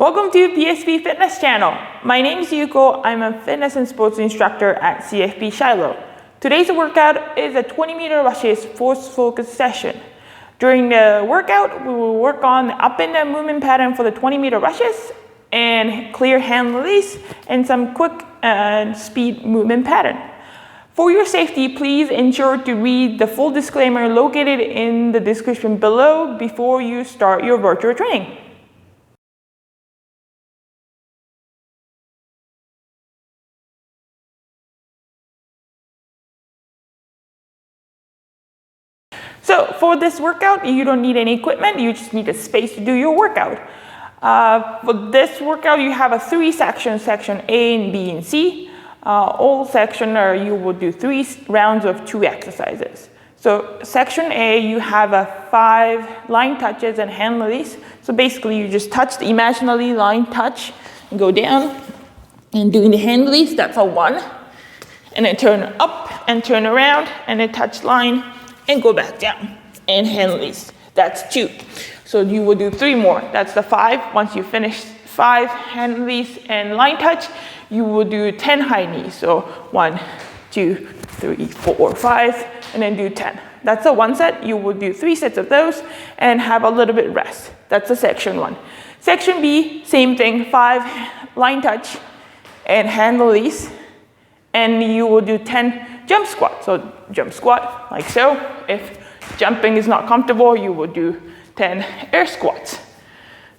Welcome to PSP Fitness Channel. My name is Yuko. I'm a fitness and sports instructor at CFP Shiloh. Today's workout is a 20-meter rushes force focus session. During the workout, we will work on the up and down movement pattern for the 20-meter rushes and clear hand release and some quick speed movement pattern. For your safety, please ensure to read the full disclaimer located in the description below before you start your virtual training. So for this workout, you don't need any equipment, you just need a space to do your workout. For this workout, you have a 3 sections, section A and B and C. All section you will do 3 rounds of 2 exercises. So section A, you have a 5 line touches and hand release. So basically you just touch the imaginary line touch and go down and doing the hand release, that's a 1. And then turn up and turn around and then touch line and go back down and hand release. That's 2. So you will do 3 more. That's the 5. Once you finish 5 hand release and line touch, you will do 10 high knees. So 1, 2, 3, 4, 5, and then do 10. That's a 1 set. You will do 3 sets of those and have a little bit rest. That's a section 1. Section B, same thing, 5 line touch and hand release, and you will do 10 jump squat. So jump squat like so. If jumping is not comfortable, you will do 10 air squats.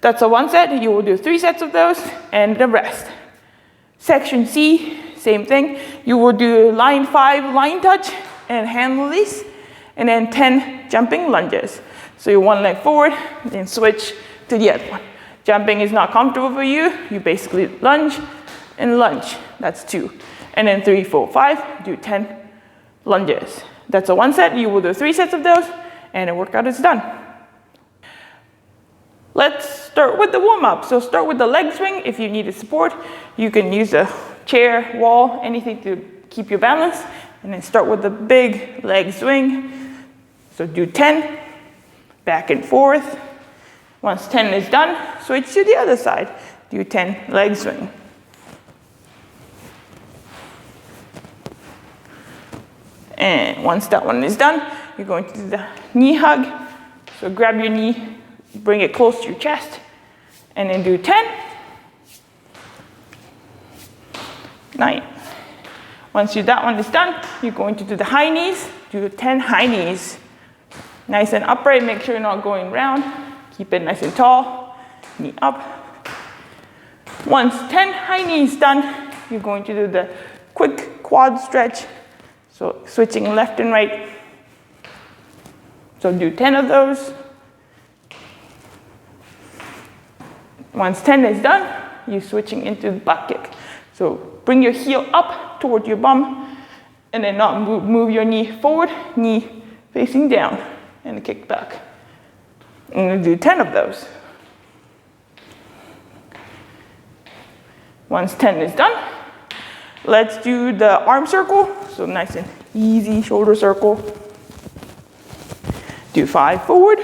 That's a 1 set. You will do 3 sets of those and the rest. Section C, same thing. You will do line 5 line touch and hand release, and then 10 jumping lunges. So you 1 leg forward, then switch to the other one. Jumping is not comfortable for you, you basically lunge and lunge. That's 2. And then 3, 4, 5, do 10 lunges. That's a 1 set. You will do 3 sets of those and the workout is done. Let's start with the warm-up. So start with the leg swing. If you need support, you can use a chair, wall, anything to keep your balance. And then start with the big leg swing. So do 10, back and forth. Once 10 is done, switch to the other side. Do 10 leg swing. And once that one is done, you're going to do the knee hug. So grab your knee, bring it close to your chest, and then do 10, 9. Once that one is done, you're going to do the high knees. Do 10 high knees. Nice and upright, make sure you're not going round. Keep it nice and tall, knee up. Once 10 high knees done, you're going to do the quick quad stretch. So switching left and right. So do 10 of those. Once 10 is done, you're switching into the butt kick. So bring your heel up toward your bum and then not move your knee forward, knee facing down, and kick back. I'm going to do 10 of those. Once 10 is done, let's do the arm circle. So nice and easy shoulder circle. Do 5 forward,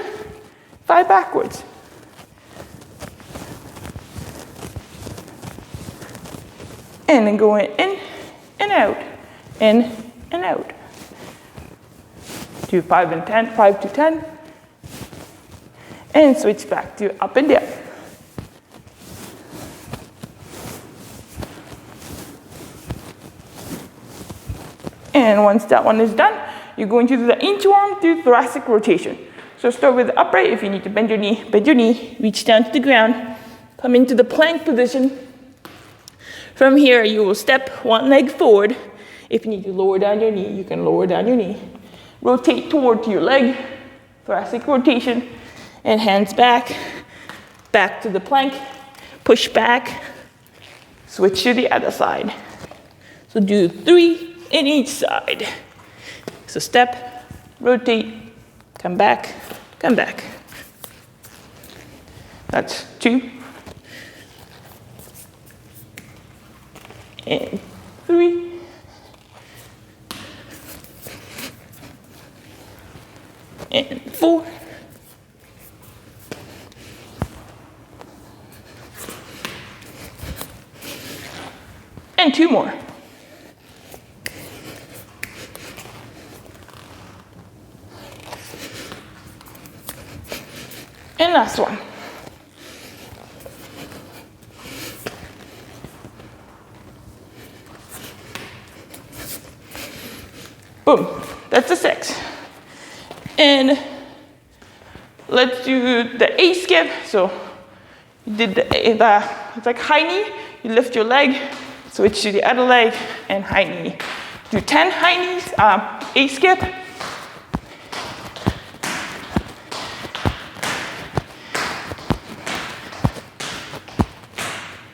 5 backwards. And then go in and out, in and out. Do 5 and 10, 5 to 10. And switch back to up and down. And once that one is done, you're going to do the inchworm to thoracic rotation. So start with the upright. If you need to bend your knee, reach down to the ground, come into the plank position. From here, you will step 1 leg forward. If you need to lower down your knee, you can lower down your knee. Rotate toward your leg, thoracic rotation, and hands back, back to the plank, push back, switch to the other side. So do 3 in each side. So step, rotate, come back, come back. That's 2. And 3. And 4. And 2 more. And last one. Boom, that's a 6. And let's do the A skip. So you did it's like high knee, you lift your leg, switch to the other leg, and high knee. Do 10 high knees, A skip.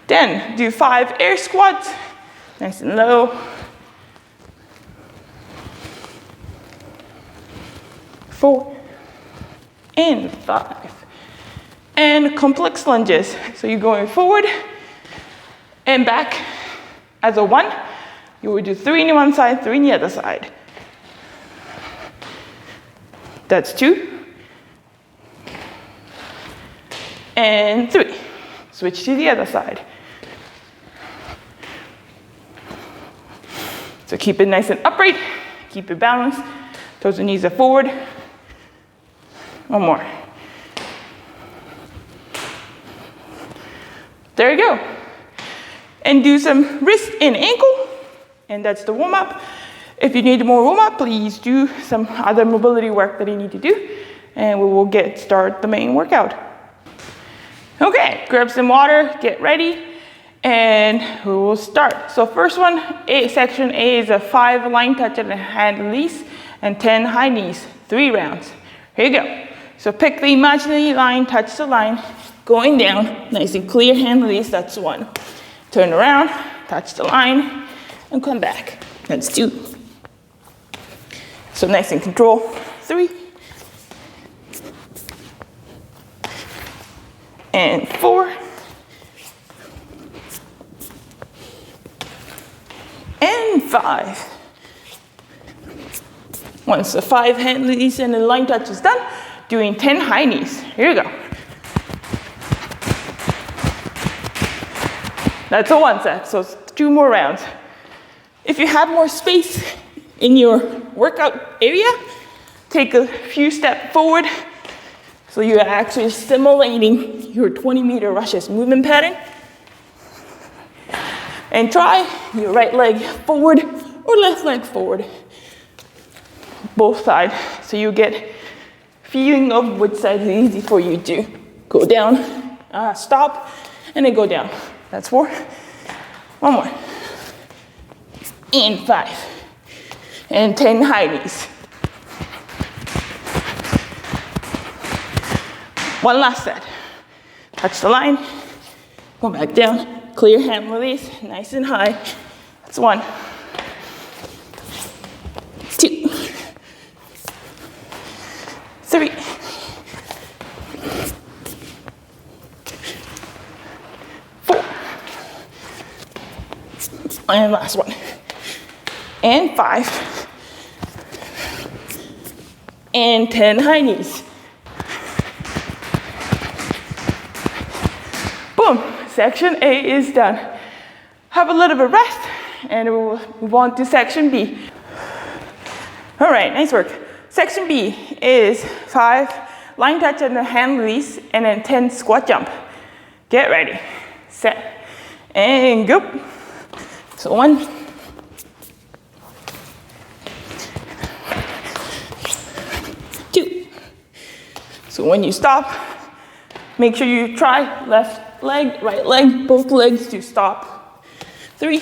Then do 5 air squats, nice and low. 4 and 5. And complex lunges. So you're going forward and back as a 1. You will do 3 on one side, 3 on the other side. That's 2. And 3. Switch to the other side. So keep it nice and upright, keep it balanced. Toes and knees are forward. 1 more. There you go. And do some wrist and ankle, and that's the warm up. If you need more warm up, please do some other mobility work that you need to do, and we will start the main workout. Okay, grab some water, get ready, and we will start. So first one, section A is a 5 line touch and a hand release, and 10 high knees, 3 rounds. Here you go. So pick the imaginary line, touch the line, going down, nice and clear hand release, that's 1. Turn around, touch the line, and come back. That's 2. So nice and control, 3. And 4. And 5. Once the 5 hand release and the line touch is done, doing 10 high knees. Here you go. That's a 1 set, so it's 2 more rounds. If you have more space in your workout area, take a few steps forward so you're actually stimulating your 20-meter rushes movement pattern. And try your right leg forward or left leg forward. Both sides, so you get feeling of which side is easy for you to go down, stop, and then go down. That's 4. 1 more. And 5. And 10 high knees. 1 last set. Touch the line, go back down, clear hand release, nice and high. That's 1. 2. 3. 4. And last one. And 5. And 10 high knees. Boom, section A is done. Have a little bit of rest, and we'll move on to section B. All right, nice work. Section B is 5 line touch and a hand release, and then 10 squat jump. Get ready, set, and go. So 1. 2. So when you stop, make sure you try left leg, right leg, both legs to stop. 3.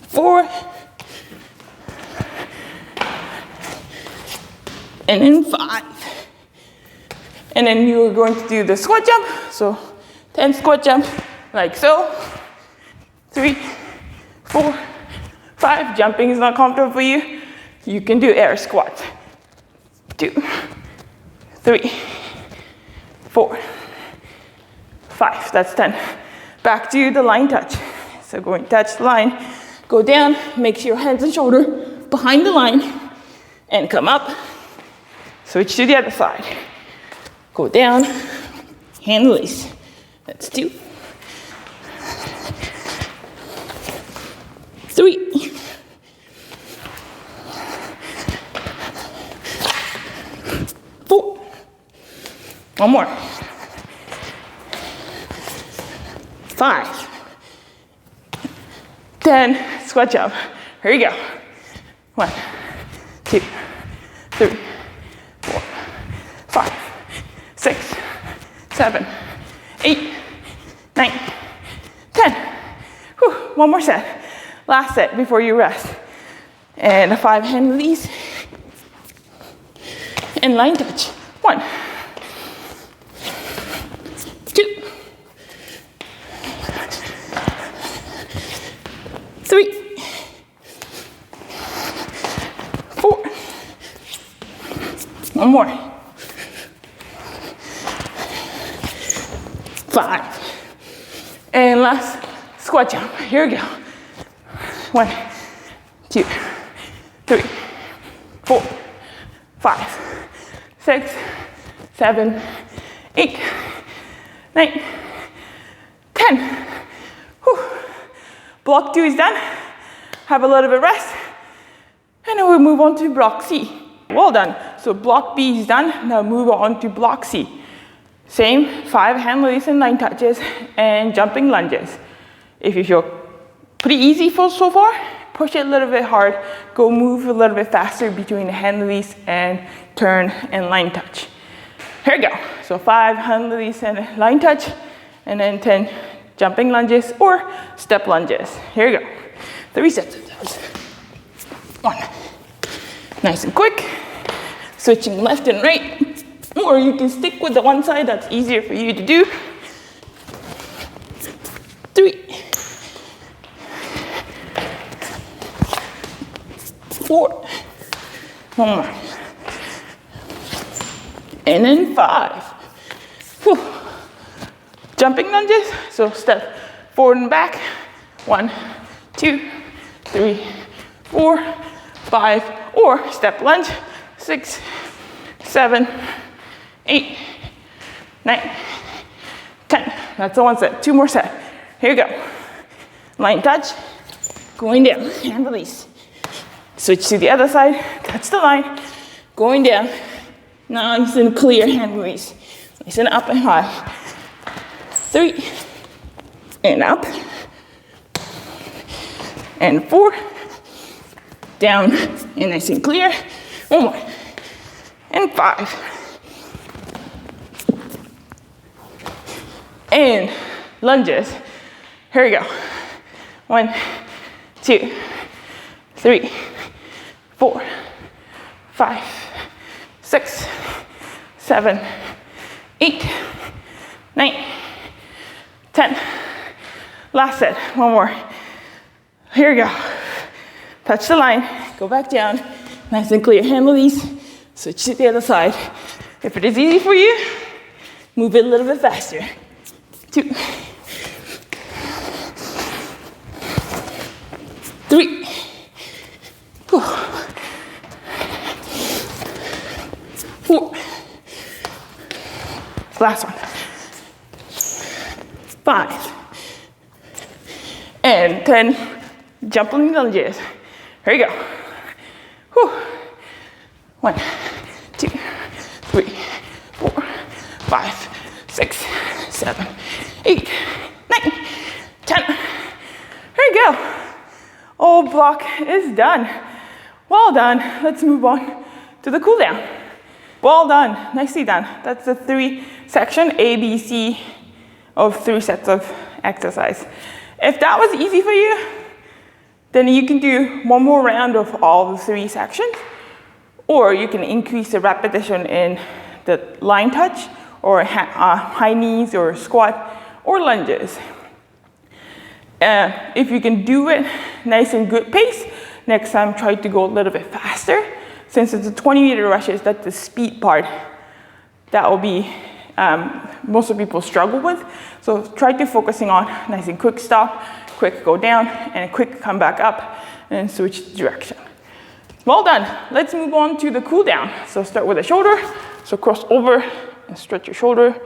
4. And then 5. And then you're going to do the squat jump. So 10 squat jump, like so. 3, 4, 5. Jumping is not comfortable for you. You can do air squats. 2, 3, 4, 5. That's 10. Back to the line touch. So go and touch the line. Go down, make sure your hands and shoulder behind the line, and come up. Switch to the other side. Go down, hand release. That's 2. 3, 4, one more, 5, 10, squat jump. Here you go. 1, 2, 3, 4, 5, 6, 7, 8, 9, 10. Whew, one more set. Last set before you rest. And a 5-hand release. And line touch. 1, 2, 3, 4. One more. 5. And last squat jump. Here we go. 1, 2, 3, 4, 5, 6, 7, 8, 9, 10. Whew. Block 2 is done. Have a little bit of rest. And then we'll move on to block C. Well done. So block B is done. Now move on to block C. Same 5-hand release and line touches and jumping lunges. If you feel pretty easy so far, push it a little bit hard. Go move a little bit faster between the hand release and turn and line touch. Here we go. So 5 hand release and line touch, and then 10 jumping lunges or step lunges. Here we go. 3 sets of those. 1. Nice and quick. Switching left and right. Or you can stick with the one side, that's easier for you to do. 3, 4, one more. And then 5. Whew. Jumping lunges, so step forward and back. 1, 2, 3, 4, 5, or step lunge. 6, 7, 8, 9, 10. That's the one set. 2 more set. Here we go. Line touch, going down, hand release. Switch to the other side, touch the line, going down. Nice and clear hand release. Nice and up and high. 3, and up. And 4, down, and nice and clear. 1 more. And 5. And lunges. Here we go. 1, 2, 3, 4, 5, 6, 7, 8, 9, 10. Last set. 1 more. Here we go. Touch the line. Go back down. Nice and clear hand release. Switch to the other side. If it is easy for you, move it a little bit faster. 2, 3, 4, last one. 5, and 10 jumping lunges. Here you go. Whew. 1, 2, 3, 4, 5, 6, 7, 8, 9, 10. Here you go. All block is done. Well done. Let's move on to the cool down. Well done. Nicely done. That's the 3 section A, B, C of 3 sets of exercise. If that was easy for you, then you can do 1 more round of all the 3 sections, or you can increase the repetition in the line touch or high knees or squat or lunges. If you can do it nice and good pace, next time try to go a little bit faster. Since it's a 20-meter rushes, that's the speed part that will be most of people struggle with. So try to focusing on nice and quick stop, quick go down, and a quick come back up and switch direction. Well done. Let's move on to the cool down. So start with the shoulder. So cross over and stretch your shoulder.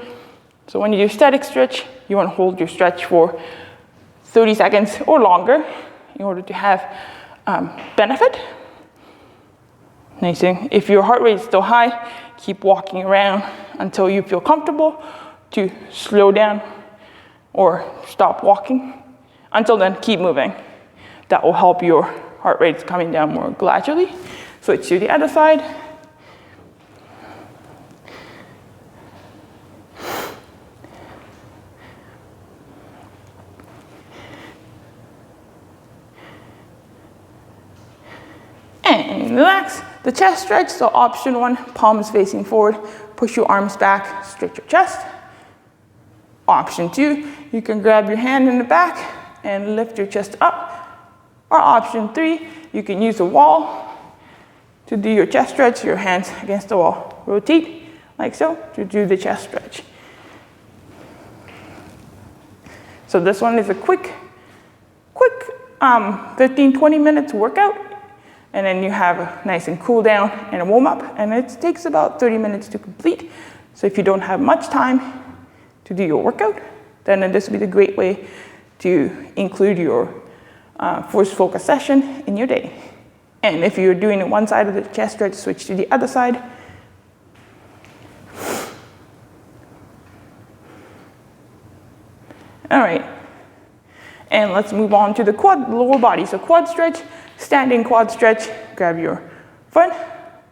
So when you do static stretch, you want to hold your stretch for 30 seconds or longer. in order to have benefit. Nice. If your heart rate is still high, keep walking around until you feel comfortable to slow down or stop walking. Until then, keep moving. That will help your heart rate coming down more gradually. Switch to the other side. And relax. The chest stretch, so option 1, palms facing forward, push your arms back, stretch your chest. Option 2, you can grab your hand in the back and lift your chest up. Or option 3, you can use a wall to do your chest stretch, your hands against the wall. Rotate like so to do the chest stretch. So this one is a quick 15-20 minutes workout. And then you have a nice and cool down and a warm up, and it takes about 30 minutes to complete. So if you don't have much time to do your workout, then this would be the great way to include your first focus session in your day. And if you're doing one side of the chest stretch, switch to the other side. All right, and let's move on to the lower body. So quad stretch. Standing quad stretch, grab your foot,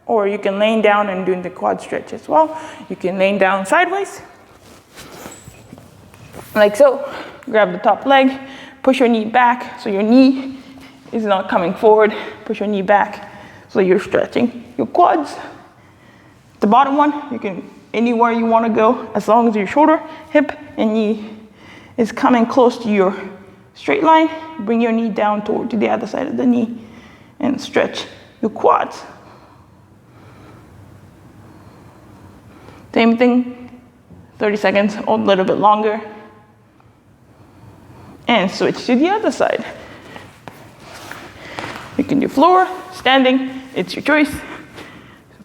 or you can lay down and do the quad stretch as well. You can lay down sideways, like so. Grab the top leg, push your knee back so your knee is not coming forward. Push your knee back so you're stretching your quads. The bottom one, you can anywhere you want to go as long as your shoulder, hip, and knee is coming close to your straight line. Bring your knee down toward to the other side of the knee and stretch your quads. Same thing, 30 seconds or a little bit longer. And switch to the other side. You can do floor, standing, it's your choice.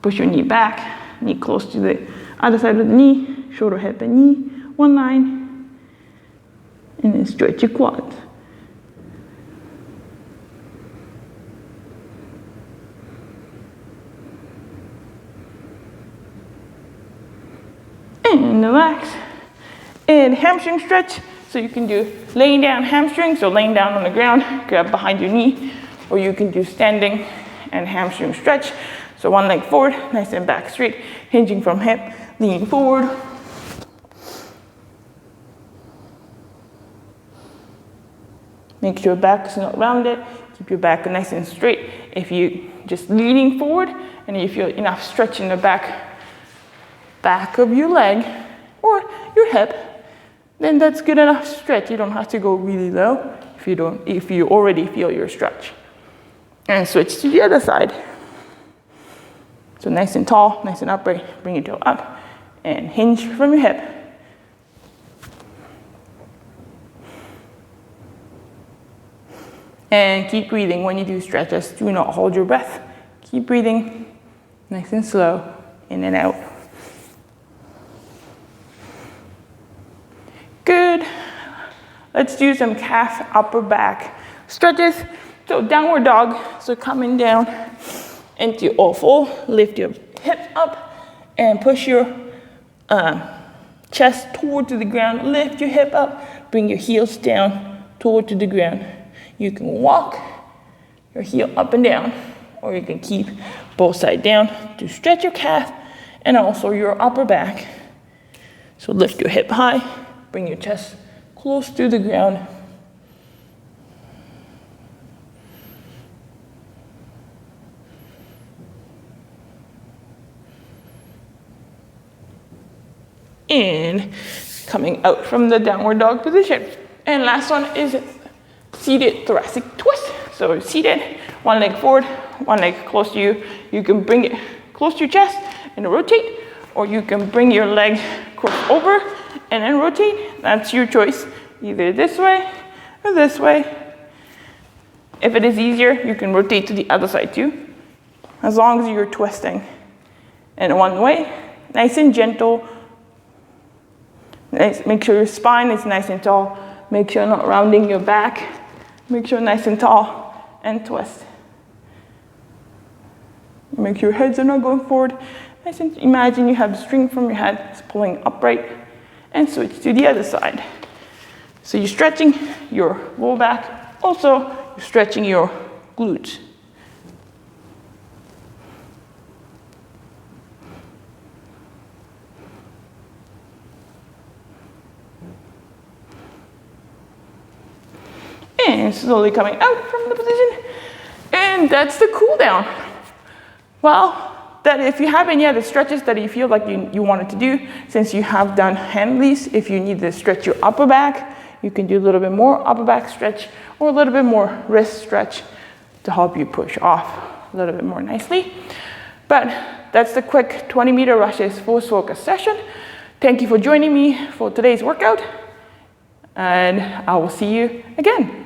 Push your knee back, knee close to the other side of the knee, shoulder, hip, and knee, one line, and then stretch your quads. And relax. And hamstring stretch. So you can do laying down hamstring, so laying down on the ground, grab behind your knee, or you can do standing and hamstring stretch. So one leg forward, nice and back straight, hinging from hip, leaning forward. Make sure your back is not rounded. Keep your back nice and straight. If you just leaning forward and you feel enough stretch in the back of your leg or your hip, then that's good enough stretch. You don't have to go really low if you already feel your stretch. And switch to the other side. So nice and tall, nice and upright. Bring your toe up and hinge from your hip. And keep breathing when you do stretches. Do not hold your breath. Keep breathing nice and slow, in and out. Good. Let's do some calf, upper back stretches. So downward dog. So coming down into all four. Lift your hips up and push your chest toward to the ground. Lift your hip up. Bring your heels down toward to the ground. You can walk your heel up and down, or you can keep both sides down to stretch your calf and also your upper back. So lift your hip high, bring your chest close to the ground. And coming out from the downward dog position. And last one is seated thoracic twist. So seated, one leg forward, one leg close to you. You can bring it close to your chest and rotate, or you can bring your leg cross over and then rotate. That's your choice, either this way or this way. If it is easier, you can rotate to the other side too, as long as you're twisting in one way. Nice and gentle. Nice. Make sure your spine is nice and tall. Make sure you're not rounding your back Make sure nice and tall and twist. Make sure your heads are not going forward. Nice and imagine you have the string from your head, it's pulling upright, and switch to the other side. So you're stretching your lower back, also you're stretching your glutes. And slowly coming out from the position. And that's the cool down. Well, that if you have any other stretches that you feel like you wanted to do, since you have done hand release, if you need to stretch your upper back, you can do a little bit more upper back stretch or a little bit more wrist stretch to help you push off a little bit more nicely. But that's the quick 20-meter rushes force focus session. Thank you for joining me for today's workout, and I will see you again.